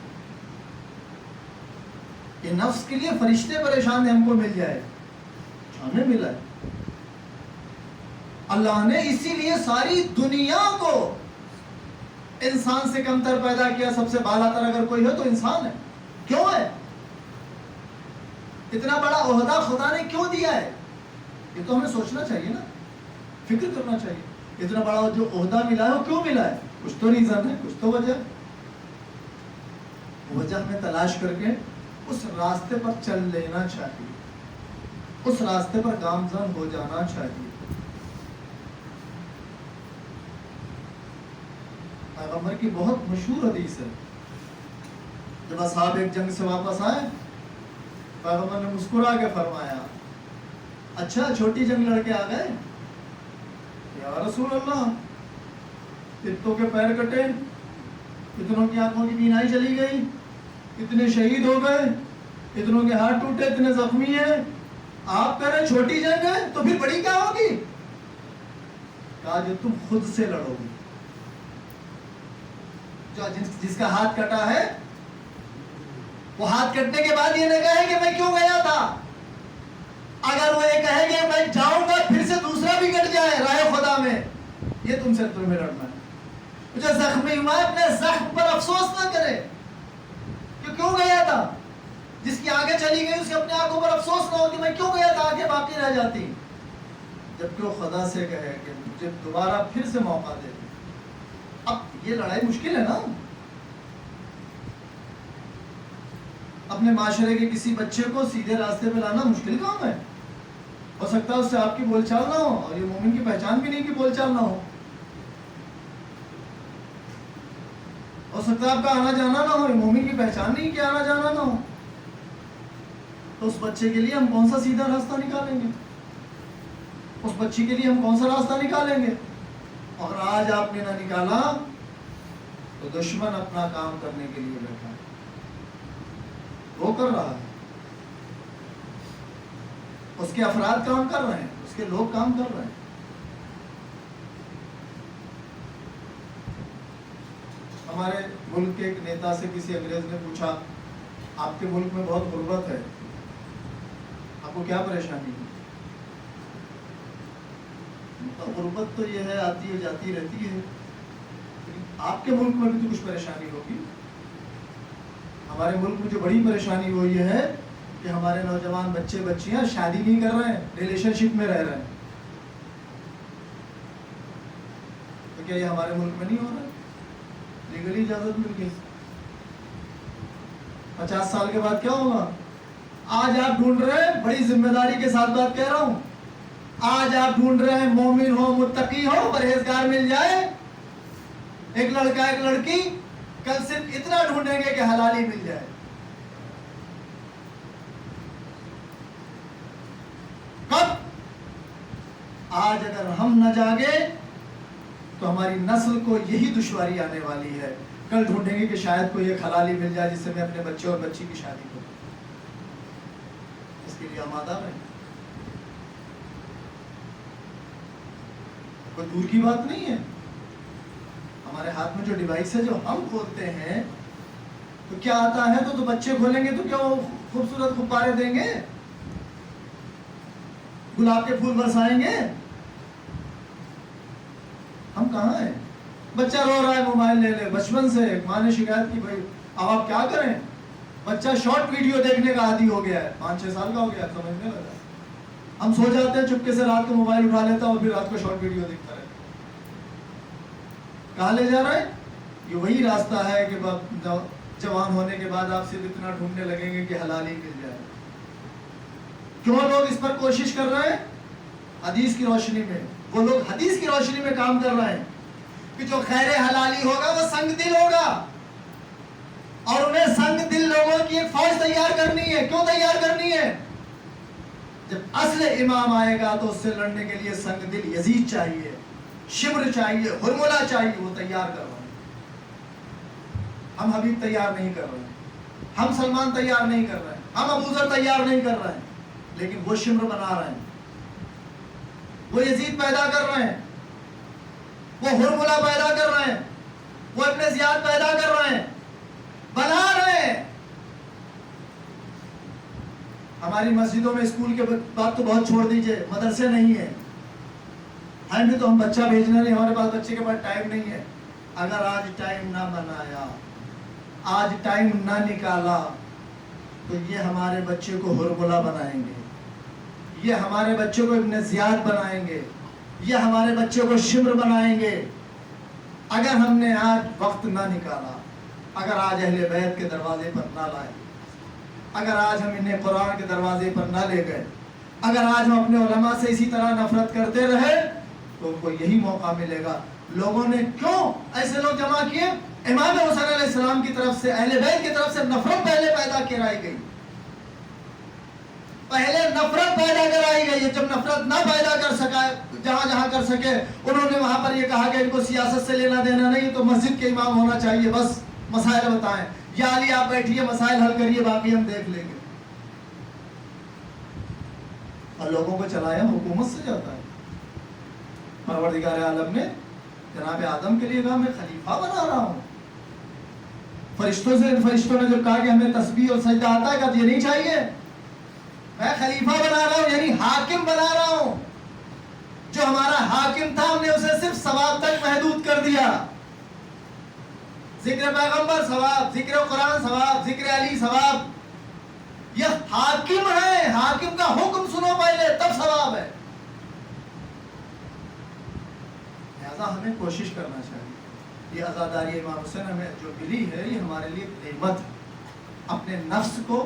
یہ نفس کے لیے فرشتے پریشان ہیں ہم کو مل جائے، ہمیں ملا ہے. اللہ نے اسی لیے ساری دنیا کو انسان سے کم تر پیدا کیا. سب سے بالا تر اگر کوئی ہے تو انسان ہے. کیوں ہے؟ اتنا بڑا عہدہ خدا نے کیوں دیا ہے؟ یہ تو ہمیں سوچنا چاہیے نا، فکر کرنا چاہیے. اتنا بڑا جو عہدہ ملا ہے وہ کیوں ملا ہے؟ کچھ تو ریزن ہے، کچھ تو وجہ. وجہ ہمیں تلاش کر کے اس راستے پر چل لینا چاہیے، اس راستے پر گامزن ہو جانا چاہیے. پیغمبر کی بہت مشہور حدیث ہے. جب اصحاب ایک جنگ سے واپس آئے، پیغمبر نے مسکرا کے فرمایا، اچھا چھوٹی جنگ لڑ کے آ گئے؟ یا رسول اللہ، اتنوں کے پیر کٹے، اتنوں کی آنکھوں کی بینائی چلی گئی، اتنے شہید ہو گئے، اتنوں کے ہاتھ ٹوٹے، اتنے زخمی ہیں، آپ کہہ رہے چھوٹی جنگ ہے تو پھر بڑی کیا ہوگی؟ کہا جو تم خود سے لڑو گی. جو جس کا ہاتھ کٹا ہے وہ ہاتھ کٹنے کے بعد یہ نہ کہے کہ میں کیوں گیا تھا. اگر وہ یہ کہے کہ میں جاؤں گا پھر سے دوسرا بھی کٹ جائے راہ خدا میں، یہ تمہیں لڑنا ہے. جو زخمی ہوا ہے اپنے زخم پر افسوس نہ کرے کہ کیوں گیا تھا. جس کی آنکھیں چلی گئی اس کے اپنے آنکھوں پر افسوس نہ ہو کہ میں کیوں گیا تھا، آنکھیں باقی رہ جاتی. جبکہ وہ خدا سے کہے کہ مجھے دوبارہ پھر سے موقع دے. اب یہ لڑائی مشکل ہے نا. اپنے معاشرے کے کسی بچے کو سیدھے راستے پہ لانا مشکل کام ہے. ہو سکتا ہے اس سے آپ کی بول چال نہ ہو، اور یہ مومن کی پہچان بھی نہیں کہ بول چال نہ ہو. ہو سکتا ہے آپ کا آنا جانا نہ ہو، یہ مومن کی پہچان نہیں کہ آنا جانا نہ ہو. تو اس بچے کے لیے ہم کون سا سیدھا راستہ نکالیں گے؟ اس بچی کے لیے ہم کون سا راستہ نکالیں گے؟ اور آج آپ نے نہ نکالا تو دشمن اپنا کام کرنے کے لیے بیٹھا ہے. وہ کر رہا ہے، اس کے افراد کام کر رہے ہیں، اس کے لوگ کام کر رہے ہیں. ہمارے ملک کے ایک نیتا سے کسی انگریز نے پوچھا، آپ کے ملک میں بہت غربت ہے، آپ کو کیا پریشانی ہے؟ غربت تو یہ ہے آتی ہے جاتی رہتی ہے، آپ کے ملک میں بھی تو کچھ پریشانی ہوگی. ہمارے ملک میں جو بڑی پریشانی وہ یہ ہے کہ ہمارے نوجوان بچے بچیاں شادی نہیں کر رہے ہیں، ریلیشن شپ میں رہ رہے ہیں. تو کیا یہ ہمارے ملک میں نہیں ہو رہا ہے؟ لیگلی اجازت مل گئی. 50 سال کے بعد کیا ہوگا؟ آج آپ ڈھونڈ رہے ہیں، بڑی ذمہ داری کے ساتھ بات کہہ رہا ہوں، آج آپ ڈھونڈ رہے ہیں مومن ہو، متقی ہو، پرہیزگار مل جائے، ایک لڑکا ایک لڑکی، کل صرف اتنا ڈھونڈیں گے کہ حلالی مل جائے. کب؟ آج اگر ہم نہ جاگے تو ہماری نسل کو یہی دشواری آنے والی ہے. کل ڈھونڈیں گے کہ شاید کوئی ایک حلالی مل جائے جس سے میں اپنے بچے اور بچی کی شادی کروں. اس کے لیے آمادہ رہیں. کوئی دور کی بات نہیں ہے. ہمارے ہاتھ میں جو ڈیوائس ہے جو ہم کھولتے ہیں تو کیا آتا ہے تو بچے کھولیں گے تو کیا وہ خوبصورت غبارے دیں گے، گلاب کے پھول برسائیں گے؟ ہم کہاں ہیں؟ بچہ رو رہا ہے موبائل لے لے. بچپن سے ماں نے شکایت کی، بھائی اب آپ کیا کریں؟ بچہ شارٹ ویڈیو دیکھنے کا عادی ہو گیا ہے، 5-6 سال کا ہو گیا ہے، سمجھنے لگا. ہم سو جاتے ہیں چپکے سے، رات کو موبائل اٹھا لیتا اور پھر رات کو شارٹ ویڈیو دیکھتا رہتا. کہاں لے جا رہا ہے؟ یہ وہی راستہ ہے کہ جوان ہونے کے بعد آپ صرف اتنا ڈھونڈنے لگیں گے کہ حلالی مل جائے. کیوں لوگ اس پر کوشش کر رہے ہیں؟ حدیث کی روشنی میں. وہ لوگ حدیث کی روشنی میں کام کر رہے ہیں کہ جو خیر حلالی ہوگا وہ سنگ دل ہوگا، اور انہیں سنگ دل لوگوں کی ایک فوج تیار کرنی ہے. کیوں تیار کرنی ہے؟ جب اصل امام آئے گا تو اس سے لڑنے کے لیے سنگ دل یزید چاہیے، شبر چاہیے، ہرملہ چاہیے. وہ تیار کر رہے ہیں. ہم حبیب تیار نہیں کر رہے ہیں، ہم سلمان تیار نہیں کر رہے ہیں، ہم ابو ذر تیار نہیں کر رہے ہیں، لیکن وہ شمر بنا رہے ہیں، وہ یزید پیدا کر رہے ہیں، وہ ہرملہ پیدا کر رہے ہیں. وہ ابن زیاد پیدا کر رہے ہیں، بنا رہے ہیں۔ ہماری مسجدوں میں اسکول کے بات تو بہت چھوڑ دیجئے، مدرسے نہیں ہیں، ہیں بھی تو ہم بچہ بھیجنا نہیں، ہمارے پاس بچے کے پاس ٹائم نہیں ہے۔ اگر آج ٹائم نہ بنایا، آج ٹائم نہ نکالا، تو یہ ہمارے بچے کو ہرملا بنائیں گے، یہ ہمارے بچے کو ابن زیاد بنائیں گے، یہ ہمارے بچے کو شمر بنائیں گے۔ اگر ہم نے آج وقت نہ نکالا، اگر آج اہل بیت کے دروازے پر نہ لائے، اگر آج ہم انہیں قرآن کے دروازے پر نہ لے گئے، اگر آج ہم اپنے علماء سے اسی طرح نفرت کرتے رہے، تو ان کو یہی موقع ملے گا۔ لوگوں نے کیوں ایسے لوگ جمع کیے؟ امام حسین علیہ السلام کی طرف سے، اہل بیت کی طرف سے نفرت پہلے پیدا کرائی گئی، پہلے نفرت پیدا کرائی گئی ہے۔ جب نفرت نہ پیدا کر سکا، جہاں جہاں کر سکے، انہوں نے وہاں پر یہ کہا کہ ان کو سیاست سے لینا دینا نہیں، تو مسجد کے امام ہونا چاہیے، بس مسائل بتائیں، یا علی آپ بیٹھیے مسائل حل کریے، باقی ہم دیکھ لیں گے۔ اور لوگوں کو چلایا حکومت سے جاتا ہے۔ پروردگار عالم نے جناب آدم کے لیے کہا میں خلیفہ بنا رہا ہوں۔ فرشتوں نے جب کہا کہ ہمیں تسبیح اور سجدہ آتا ہے، کہا یہ نہیں چاہیے، میں خلیفہ بنا رہا ہوں، یعنی حاکم بنا رہا ہوں۔ جو ہمارا حاکم تھا ہم نے اسے صرف ثواب تک محدود کر دیا۔ ذکر پیغمبر ثواب، ذکر قرآن ثواب، ذکر علی ثواب۔ یہ حاکم ہے، حاکم کا حکم سنو پہلے تب ثواب ہے۔ لہذا ہمیں کوشش کرنا چاہیے، یہ عزاداری امام حسین ہمیں جو ملی ہے یہ ہمارے لیے نعمت ہے۔ اپنے نفس کو،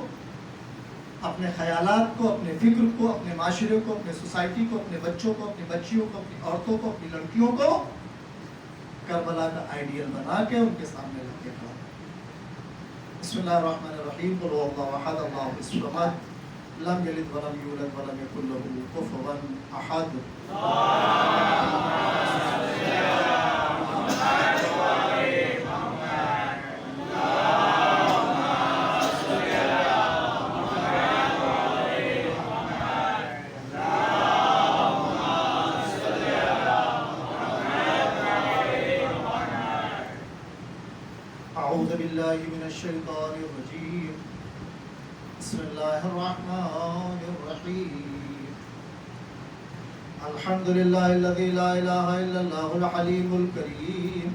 اپنے خیالات کو، اپنے فکر کو، اپنے معاشرے کو، اپنے سوسائٹی کو، اپنے بچوں کو، اپنی بچیوں کو، اپنی عورتوں کو، اپنی لڑکیوں کو کربلا کا آئیڈیل بنا کے ان کے سامنے رکھ کے کھڑا۔ بسم اللہ الرحمن الرحیم، قل هو اللہ احد اللہ الصمد لم یلد ولم یولد ولم یکن له کفوا احد۔ اعوذ باللہ من الشیطان الرجیم، بسم اللہ الرحمن الرحیم، الحمد للہ الذی لا الہ الا اللہ الحلیم الکریم،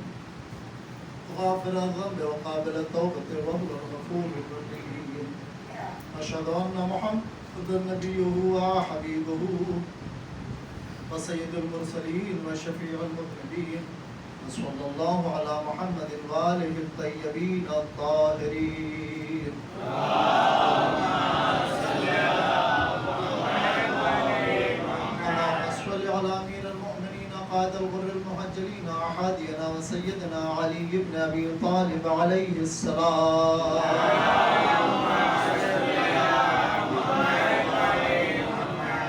غافر الذنب وقابل التوبۃ وهو الغفور الرحیم، اشہد ان محمدا نبیہ وحبیبہ وسید المرسلین وشفیع المذنبین، صلی اللہ علی محمد وآلہ الطیبین الطاہرین۔ اللہم صل علی امیر المؤمنین قائد الغر المحجلین احادینا وسیدنا علی بن ابی طالب علیہ السلام۔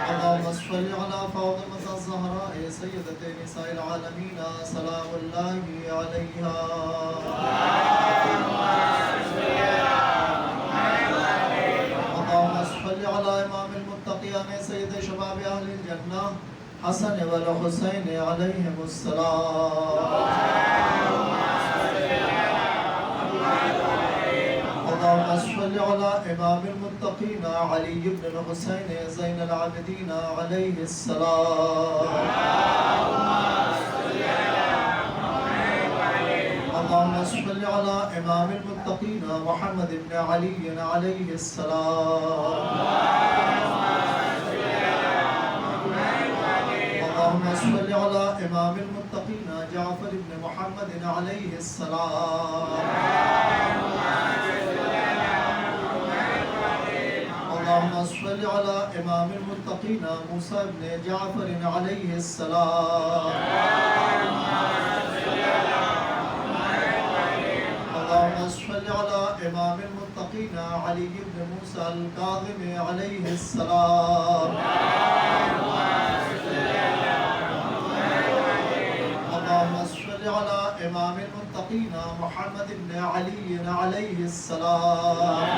اللہم صل علی فاطمہ الزہراء سیدۃ نساء العالمین سلام اللہ علیہا۔ اللہم صل علی امام المتقین سید شباب اہل الجنہ حسن والحسین علیہم السلام۔ اللہم صل علی امام المتقین علی بن الحسین زین العابدین علیہ السلام۔ اللہم صل علی امام المتقین محمد بن علی علیہ السلام۔ اللہم صل علی امام المتقین جعفر بن محمد علیہ السلام۔ اللہم صل علی امام المتقین موسیٰ بن جعفر علیہ السلام۔ اللہم صل علی امام المتقین علی بن موسیٰ الکاظم علیہ السلام۔ اللہم صل علی امام المتقین محمد بن علی علیہ السلام۔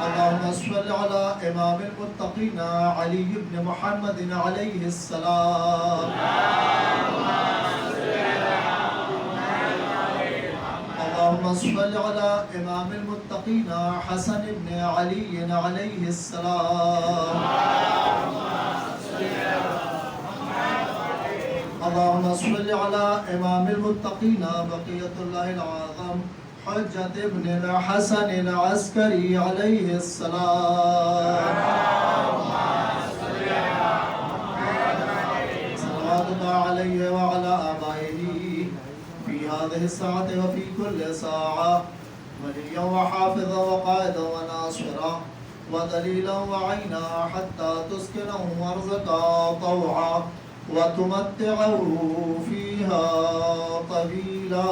اللہم صل على امام المتقین علی بن محمد علیہ السلام اللهم صل على امام المتقین حسن بن علی علیہ السلام اللهم صل على امام المتقین بقیۃ اللہ العظم حجت ابن الحسن العسکری علیہ السلام صلوات اللہ علیہ وعلى آبائه في هذه الساعة وفي كل ساعة وليا وحافظا وقائدا وناصرا ودليلا وعينا حتى تسكنه أرزقا طوعا وتمتعه فيها طويلا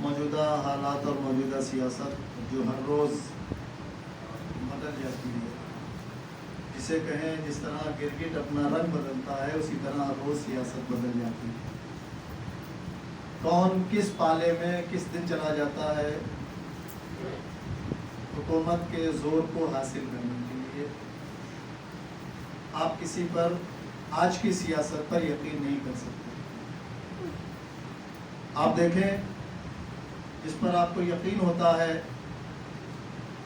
موجودہ حالات اور موجودہ سیاست جو ہر روز بدل جاتی ہے، جسے کہیں جس طرح گرگٹ اپنا رنگ بدلتا ہے اسی طرح ہر روز سیاست بدل جاتی ہے۔ کون کس پالے میں کس دن چلا جاتا ہے حکومت کے زور کو حاصل کرنے کے لیے۔ آپ کسی پر آج کی سیاست پر یقین نہیں کر سکتے۔ آپ دیکھیں جس پر آپ کو یقین ہوتا ہے،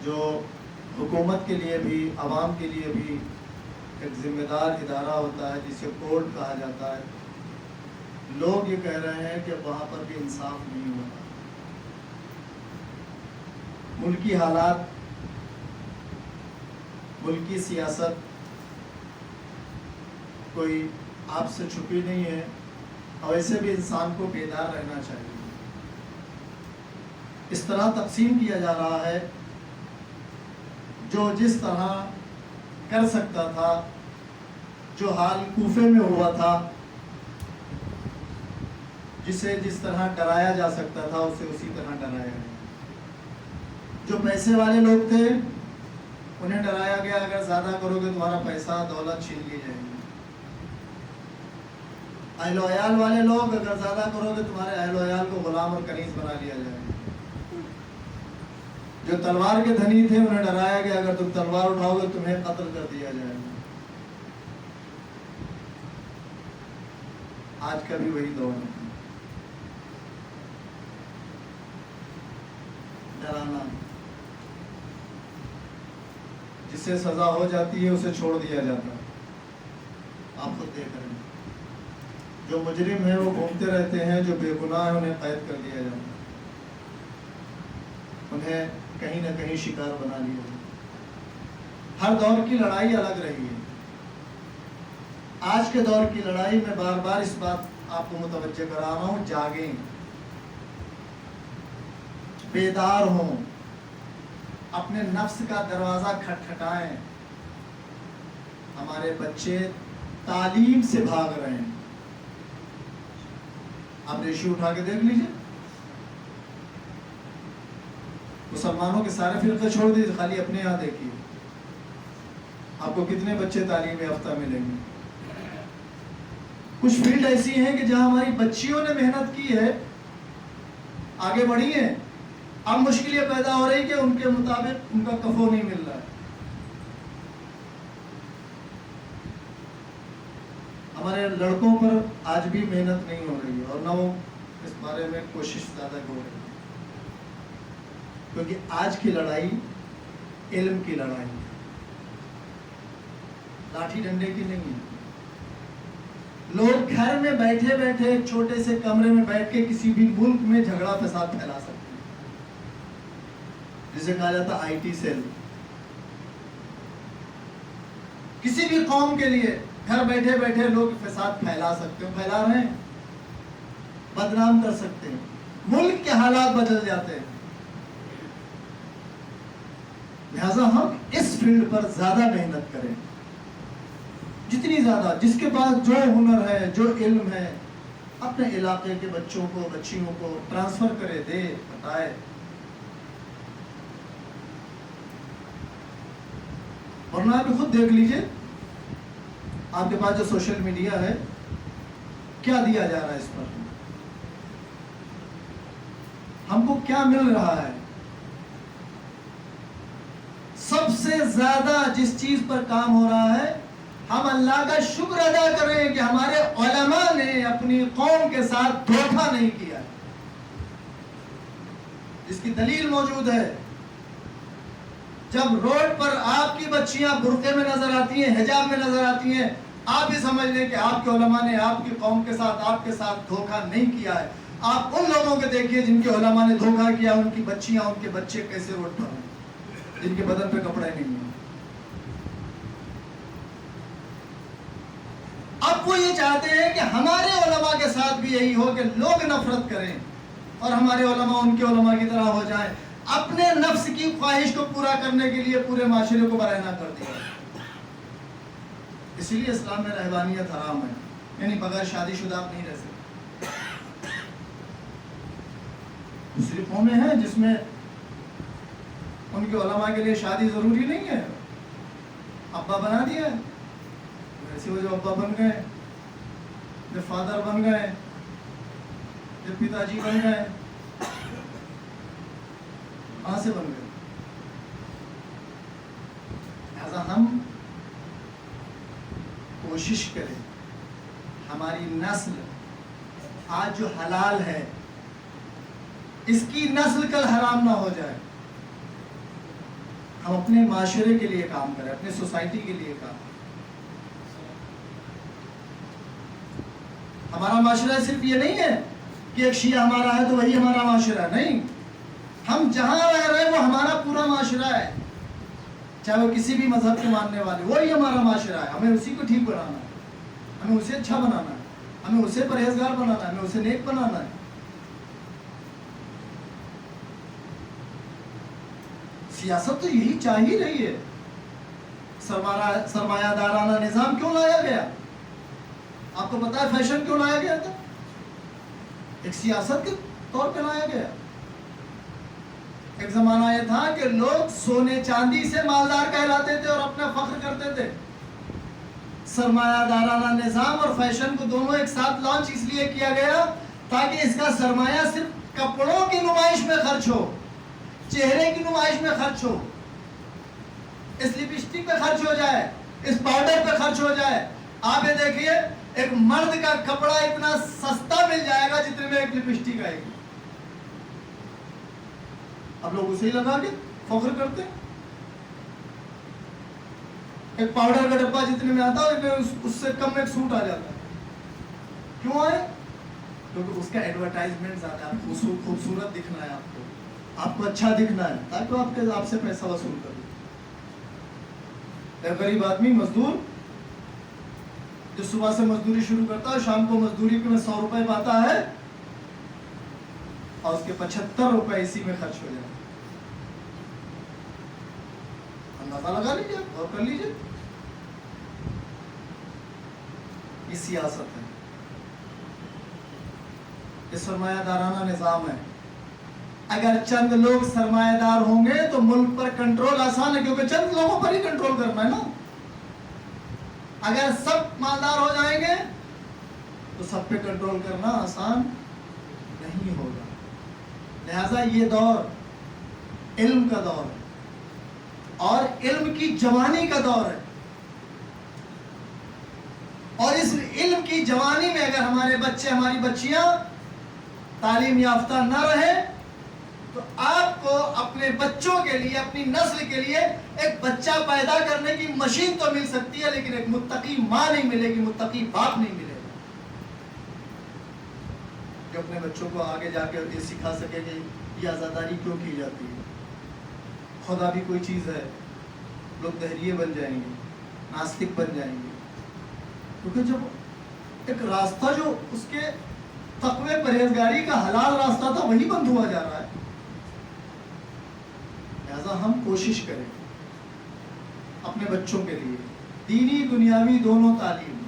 جو حکومت کے لیے بھی عوام کے لیے بھی ایک ذمہ دار ادارہ ہوتا ہے جسے کورٹ کہا جاتا ہے، لوگ یہ کہہ رہے ہیں کہ وہاں پر بھی انصاف نہیں ہوتا۔ ملکی حالات، ملکی سیاست کوئی آپ سے چھپی نہیں ہے، اور ایسے بھی انسان کو بیدار رہنا چاہیے۔ اس طرح تقسیم کیا جا رہا ہے، جو جس طرح کر سکتا تھا، جو حال کوفے میں ہوا تھا، جسے جس طرح ڈرایا جا سکتا تھا اسے اسی طرح ڈرایا گیا۔ جو پیسے والے لوگ تھے انہیں ڈرایا گیا اگر زیادہ کرو گے تمہارا پیسہ دولت چھین لی جائے گی۔ اہل و عیال والے لوگ اگر زیادہ کرو گے تمہارے اہل و عیال کو غلام اور کنیز بنا لیا جائے گا۔ جو تلوار کے دھنی تھے انہیں ڈرایا گیا اگر تم تلوار اٹھاؤ گے تمہیں قتل کر دیا جائے گا۔ آج کا بھی وہی دور ہے، ڈرانا۔ جسے سزا ہو جاتی ہے اسے چھوڑ دیا جاتا ہے۔ آپ خود دیکھ رہے ہیں جو مجرم ہیں وہ گھومتے رہتے ہیں، جو بے گناہ ہیں انہیں قید کر دیا جاتا ہے، انہیں کہیں نہ کہیں شکار بنا لیا جاتا ہے۔ ہر دور کی لڑائی الگ رہی ہے۔ آج کے دور کی لڑائی میں بار بار اس بات آپ کو متوجہ کرا رہا ہوں، جاگیں، بیدار ہوں، اپنے نفس کا دروازہ کھٹکھٹائیں۔ ہمارے بچے تعلیم سے بھاگ رہے ہیں۔ آپ ریشیو اٹھا کے دیکھ لیجئے، مسلمانوں کے سارے فرقے چھوڑ دیجیے، خالی اپنے یہاں دیکھیے آپ کو کتنے بچے تعلیم یافتہ ملیں گے۔ کچھ فیلڈ ایسی ہیں کہ جہاں ہماری بچیوں نے محنت کی ہے، آگے بڑھی ہیں، اب مشکل یہ پیدا ہو رہی کہ ان کے مطابق ان کا کفو نہیں مل رہا ہے۔ ہمارے لڑکوں پر آج بھی محنت نہیں ہو رہی ہے اور نہ وہ اس بارے میں کوشش زیادہ ہو رہی ہے، کیونکہ آج کی لڑائی علم کی لڑائی ہے، لاٹھی ڈنڈے کی نہیں ہے۔ لوگ گھر میں بیٹھے بیٹھے ایک چھوٹے سے کمرے میں بیٹھ کے کسی بھی ملک میں جھگڑا فساد پھیلا سکتے ہیں، جسے کہا جاتا ہے IT سیل۔ کسی بھی قوم کے لیے گھر بیٹھے بیٹھے لوگ فساد پھیلا سکتے ہیں، پھیلا رہے ہیں، بدنام کر سکتے ہیں، ملک کے حالات بدل جاتے ہیں۔ لہذا ہم اس فیلڈ پر زیادہ محنت کریں، جتنی زیادہ، جس کے پاس جو ہنر ہے، جو علم ہے، اپنے علاقے کے بچوں کو، بچیوں کو ٹرانسفر کرے، دے، بتائے۔ ورنہ آپ خود دیکھ لیجئے، آپ کے پاس جو سوشل میڈیا ہے کیا دیا جا رہا ہے اس پر؟ ہم کو کیا مل رہا ہے؟ سب سے زیادہ جس چیز پر کام ہو رہا ہے، ہم اللہ کا شکر ادا کریں کہ ہمارے علماء نے اپنی قوم کے ساتھ دھوکہ نہیں کیا ہے، جس کی دلیل موجود ہے۔ جب روڈ پر آپ کی بچیاں برقعے میں نظر آتی ہیں، حجاب میں نظر آتی ہیں، آپ ہی سمجھ لیں کہ آپ کے علماء نے آپ کی قوم کے ساتھ، آپ کے ساتھ دھوکہ نہیں کیا ہے۔ آپ ان لوگوں کے دیکھیے جن کے علماء نے دھوکہ کیا، ان کی بچیاں، ان کے بچے کیسے روڈ پر ہیں، جن کے بدن پہ کپڑے نہیں ہیں۔ اب وہ یہ چاہتے ہیں کہ ہمارے علماء کے ساتھ بھی یہی ہو کہ لوگ نفرت کریں اور ہمارے علماء ان کے علماء کی طرح ہو جائیں۔ اپنے نفس کی خواہش کو پورا کرنے کے لیے پورے معاشرے کو برہنہ کر دیا۔ اسی لیے اسلام میں رہبانیت حرام ہے، یعنی بغیر شادی شدہ آپ نہیں رہ سکتے۔ دوسری قومیں ہیں جس میں ان کے علماء کے لیے شادی ضروری نہیں ہے، ابا بنا دیا ہے، ایسے وہ جو ابا بن گئے، جو فادر بن گئے، جو پتا جی بن گئے، کہاں سے بن گئے؟ لہذا ہم کوشش کریں ہماری نسل آج جو حلال ہے اس کی نسل کل حرام نہ ہو جائے۔ ہم اپنے معاشرے کے لیے کام کریں، اپنے سوسائٹی کے لیے کام کریں۔ ہمارا معاشرہ صرف یہ نہیں ہے کہ ایک شیعہ ہمارا ہے تو وہی ہمارا معاشرہ ہے، نہیں، ہم جہاں رہ رہے ہیں وہ ہمارا پورا معاشرہ ہے، چاہے وہ کسی بھی مذہب کے ماننے والے، وہی ہمارا معاشرہ ہے۔ ہمیں اسی کو ٹھیک بنانا ہے، ہمیں اسے اچھا بنانا ہے، ہمیں اسے پرہیزگار بنانا ہے، ہمیں اسے نیک بنانا ہے۔ سیاست تو یہی چاہ ہی رہی ہے۔ سرمایہ دارانہ نظام کیوں لایا گیا؟ آپ کو پتا ہے فیشن کیوں لایا گیا تھا؟ ایک سیاست کے طور پہ لایا گیا۔ ایک زمانہ یہ تھا کہ لوگ سونے چاندی سے مالدار کہلاتے تھے اور اپنا فخر کرتے تھے۔ سرمایہ دارانہ نظام اور فیشن کو دونوں ایک ساتھ لانچ اس لیے کیا گیا تاکہ اس کا سرمایہ صرف کپڑوں کی نمائش میں خرچ ہو، چہرے کی نمائش میں خرچ ہو، اس لپسٹک پہ خرچ ہو جائے، اس پاؤڈر پہ خرچ ہو جائے۔ آپ یہ دیکھیے ایک مرد کا کپڑا اتنا سستا مل جائے گا جتنے میں ایک لپسٹک آئے گی، اب لوگ اسے ہی لگا کے فخر کرتے ہیں۔ ایک پاؤڈر کا ڈبہ جتنے میں آتا ہے اس سے کم ایک سوٹ آ جاتا ہے۔ کیوں آئے؟ کیونکہ اس کا ایڈورٹائزمنٹ زیادہ ہے، خوبصورت دکھنا ہے، آپ کو اچھا دکھنا ہے تاکہ وہ آپ سے پیسہ وصول کرے۔ ایک غریب آدمی مزدور جو صبح سے مزدوری شروع کرتا ہے، شام کو مزدوری میں 100 روپے پاتا ہے اور اس کے 75 روپے اسی میں خرچ ہو جائے۔ اندازہ لگا لیجیے، غور کر لیجیے۔ یہ سیاست ہے، یہ سرمایہ دارانہ نظام ہے۔ اگر چند لوگ سرمایہ دار ہوں گے تو ملک پر کنٹرول آسان ہے، کیونکہ چند لوگوں پر ہی کنٹرول کرنا ہے نا۔ اگر سب مالدار ہو جائیں گے تو سب پہ کنٹرول کرنا آسان نہیں ہوگا۔ لہذا یہ دور علم کا دور ہے اور علم کی جوانی کا دور ہے، اور اس علم کی جوانی میں اگر ہمارے بچے، ہماری بچیاں تعلیم یافتہ نہ رہیں تو آپ کو اپنے بچوں کے لیے، اپنی نسل کے لیے ایک بچہ پیدا کرنے کی مشین تو مل سکتی ہے، لیکن ایک متقی ماں نہیں ملے گی، متقی باپ نہیں ملے گا جو اپنے بچوں کو آگے جا کے یہ سکھا سکے کہ یہ عزاداری کیوں کی جاتی ہے، خدا بھی کوئی چیز ہے۔ لوگ دہریے بن جائیں گے، ناستک بن جائیں گے، کیونکہ جب ایک راستہ جو اس کے تقوی پرہیزگاری کا حلال راستہ تھا وہی بند ہوا جا رہا ہے۔ لہذا ہم کوشش کریں اپنے بچوں کے لیے دینی دنیاوی دونوں تعلیم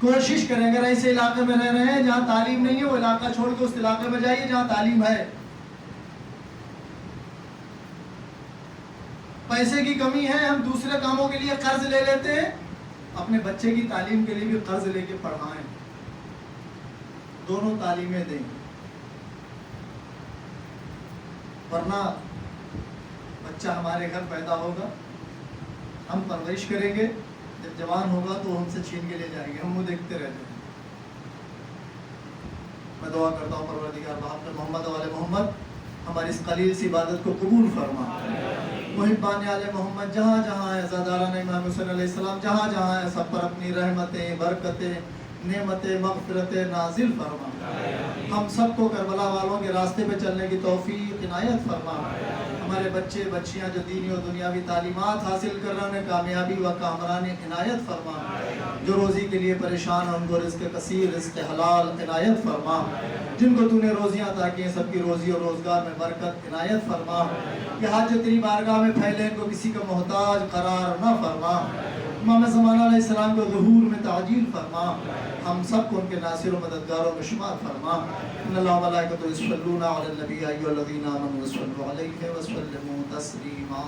کوشش کریں۔ اگر ایسے علاقے میں رہ رہے ہیں جہاں تعلیم نہیں ہے، وہ علاقہ چھوڑ کے اس علاقے میں جائیے جہاں تعلیم ہے۔ پیسے کی کمی ہے، ہم دوسرے کاموں کے لیے قرض لے لیتے ہیں، اپنے بچے کی تعلیم کے لیے بھی قرض لے کے پڑھائیں، دونوں تعلیمیں دیں، ورنہ بچہ ہمارے گھر پیدا ہوگا، ہم پرورش کریں گے، جب جوان ہوگا تو ہم سے چھین کے لے جائیں گے، ہم وہ دیکھتے رہتے ہیں۔ میں دعا کرتا ہوں پروردگار بحق محمد و آل محمد ہماری اس قلیل سی عبادت کو قبول فرما۔ محبان آل محمد جہاں جہاں ہے، زاداران امام حسین علیہ السلام جہاں جہاں ہے، سب پر اپنی رحمتیں، برکتیں، نعمتیں، مغفرتیں نازل فرما۔ ہم سب کو کربلا والوں کے راستے پہ چلنے کی توفیق عنایت فرما۔ ہمارے بچے بچیاں جو دینی و دنیاوی تعلیمات حاصل کر رہے ہیں، کامیابی و کامرانی عنایت فرما۔ جو روزی کے لیے پریشان ہیں ان کو رزق کثیر، رزق حلال عنایت فرما۔ جن کو تو نے روزیاں عطا کی ہیں سب کی روزی اور روزگار میں برکت عنایت فرما۔ یہ ہاتھ جو تیری بارگاہ میں پھیلے ان کو کسی کا محتاج قرار نہ فرما۔ امام زمانہ علیہ السلام کو ظہور میں تعجیل فرما۔ ہم سب کو ان کے ناصر و مددگاروں میں شمار فرما۔ ان اللہ و ملائکتہ یصلون علی النبی یا ایھا الذین آمنوا صلوا علیہ وسلموا تسلیما۔